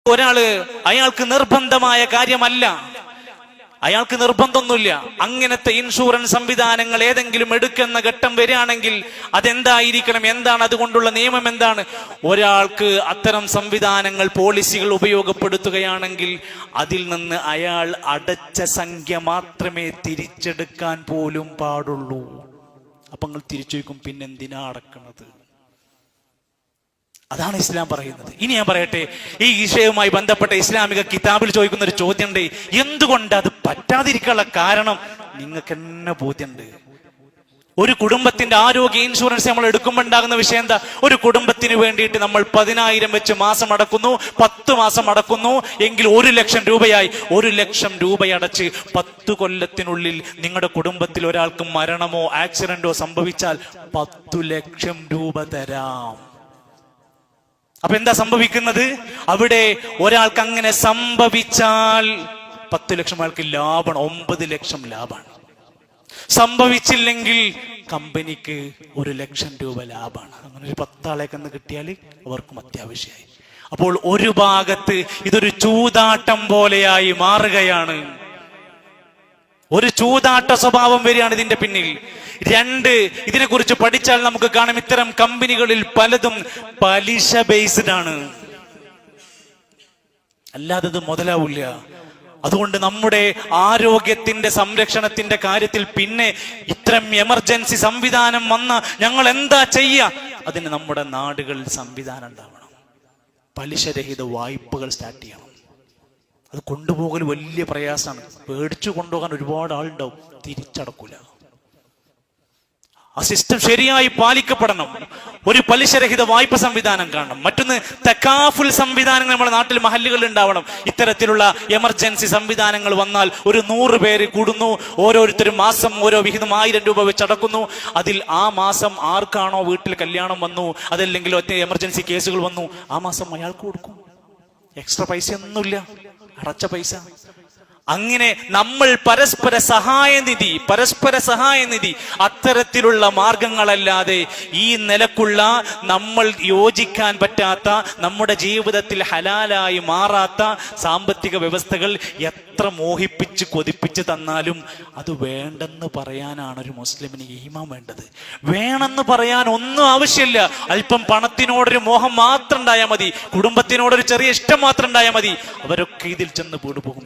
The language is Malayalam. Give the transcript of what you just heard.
ഒരാള് അയാൾക്ക് നിർബന്ധമായ കാര്യമല്ല, അയാൾക്ക് നിർബന്ധമൊന്നുമില്ല, അങ്ങനത്തെ ഇൻഷുറൻസ് സംവിധാനങ്ങൾ ഏതെങ്കിലും എടുക്കുന്ന ഘട്ടം വരികയാണെങ്കിൽ അതെന്തായിരിക്കണം, എന്താണ് അതുകൊണ്ടുള്ള നിയമം എന്താണ്? ഒരാൾക്ക് അത്തരം സംവിധാനങ്ങൾ പോളിസികൾ ഉപയോഗപ്പെടുത്തുകയാണെങ്കിൽ അതിൽ നിന്ന് അയാൾ അടച്ച സംഖ്യ മാത്രമേ തിരിച്ചെടുക്കാൻ പോലും പാടുള്ളൂ. അപ്പൊ നിങ്ങൾ തിരിച്ചു വയ്ക്കും, പിന്നെന്തിനാ അടക്കണത്? അതാണ് ഇസ്ലാം പറയുന്നത്. ഇനി ഞാൻ പറയട്ടെ, ഈ വിഷയവുമായി ബന്ധപ്പെട്ട ഇസ്ലാമിക കിതാബിൽ ചോദിക്കുന്ന ഒരു ചോദ്യമുണ്ട്, എന്തുകൊണ്ട് അത് പറ്റാതിരിക്കാനുള്ള കാരണം നിങ്ങൾക്ക് തന്നെ ബോധ്യമുണ്ട്. ഒരു കുടുംബത്തിന്റെ ആരോഗ്യ ഇൻഷുറൻസ് നമ്മൾ എടുക്കുമ്പോൾ ഉണ്ടാകുന്ന വിഷയം എന്താ? ഒരു കുടുംബത്തിന് വേണ്ടിയിട്ട് നമ്മൾ 10,000 വെച്ച് മാസം അടക്കുന്നു, 10 മാസം അടക്കുന്നു എങ്കിൽ 1 ലക്ഷം രൂപയായി. 1 ലക്ഷം രൂപയടച്ച് 10 കൊല്ലത്തിനുള്ളിൽ നിങ്ങളുടെ കുടുംബത്തിൽ ഒരാൾക്ക് മരണമോ ആക്സിഡന്റോ സംഭവിച്ചാൽ 10 ലക്ഷം രൂപ തരാം. അപ്പൊ എന്താ സംഭവിക്കുന്നത്? അവിടെ ഒരാൾക്ക് അങ്ങനെ സംഭവിച്ചാൽ 10 ലക്ഷം അയാൾക്ക് ലാഭമാണ്, 9 ലക്ഷം ലാഭമാണ്. സംഭവിച്ചില്ലെങ്കിൽ കമ്പനിക്ക് 1 ലക്ഷം രൂപ ലാഭമാണ്. അങ്ങനെ ഒരു 10 ആളേക്കെന്ന് കിട്ടിയാൽ അവർക്കും അത്യാവശ്യമായി. അപ്പോൾ ഒരു ഭാഗത്ത് ഇതൊരു ചൂതാട്ടം പോലെയായി മാറുകയാണ്, ഒരു ചൂതാട്ട സ്വഭാവം വരികയാണ് ഇതിന്റെ പിന്നിൽ. 2, ഇതിനെക്കുറിച്ച് പഠിച്ചാൽ നമുക്ക് കാണാം, ഇത്തരം കമ്പനികളിൽ പലതും പലിശ ബേസ്ഡ് ആണ്, അല്ലാതെ ഇത് മുതലാവില്ല. അതുകൊണ്ട് നമ്മുടെ ആരോഗ്യത്തിന്റെ സംരക്ഷണത്തിന്റെ കാര്യത്തിൽ പിന്നെ ഇത്തരം എമർജൻസി സംവിധാനം വന്ന ഞങ്ങൾ എന്താ ചെയ്യുക? അതിന് നമ്മുടെ നാടുകളിൽ സംവിധാനം ഉണ്ടാവണം. പലിശരഹിത വായ്പകൾ സ്റ്റാർട്ട് ചെയ്യണം. അത് കൊണ്ടുപോകൽ വലിയ പ്രയാസമാണ്. പേടിച്ചു കൊണ്ടുപോകാൻ ഒരുപാട് ആളുണ്ടാവും, തിരിച്ചടക്കൂല. ആ സിസ്റ്റം ശരിയായി പാലിക്കപ്പെടണം. ഒരു പലിശരഹിത വായ്പ സംവിധാനം കാണണം. മറ്റൊന്ന് തകാഫുൽ സംവിധാനങ്ങൾ നമ്മുടെ നാട്ടിൽ മഹല്ലുകളിൽ ഉണ്ടാവണം. ഇത്തരത്തിലുള്ള എമർജൻസി സംവിധാനങ്ങൾ വന്നാൽ ഒരു 100 പേര് കൂടുന്നു, ഓരോരുത്തരും മാസം ഓരോ വിഹിതം 1000 രൂപ വെച്ച് അടക്കുന്നു. അതിൽ ആ മാസം ആർക്കാണോ വീട്ടിൽ കല്യാണം വന്നു, അതല്ലെങ്കിൽ ഒറ്റ എമർജൻസി കേസുകൾ വന്നു, ആ മാസം അയാൾക്ക് കൊടുക്കും. എക്സ്ട്രാ പൈസ ഒന്നുമില്ല, അടച്ച പൈസ. അങ്ങനെ നമ്മൾ പരസ്പര സഹായ നിധി അത്തരത്തിലുള്ള മാർഗങ്ങളല്ലാതെ ഈ നിലക്കുള്ള നമ്മൾ യോജിക്കാൻ പറ്റാത്ത, നമ്മുടെ ജീവിതത്തിൽ ഹലാലായി മാറാത്ത സാമ്പത്തിക വ്യവസ്ഥകൾ എത്ര മോഹിപ്പിച്ച് കൊതിപ്പിച്ച് തന്നാലും അത് വേണ്ടെന്ന് പറയാനാണ് ഒരു മുസ്ലിമിന് ഈമാൻ വേണ്ടത്. വേണമെന്ന് പറയാൻ ഒന്നും ആവശ്യമില്ല. അല്പം പണത്തിനോടൊരു മോഹം മാത്രം ഉണ്ടായാൽ മതി, കുടുംബത്തിനോടൊരു ചെറിയ ഇഷ്ടം മാത്രം ഉണ്ടായാൽ മതി, അവരൊക്കെ ഇതിൽ ചെന്ന് വീണുപോകും.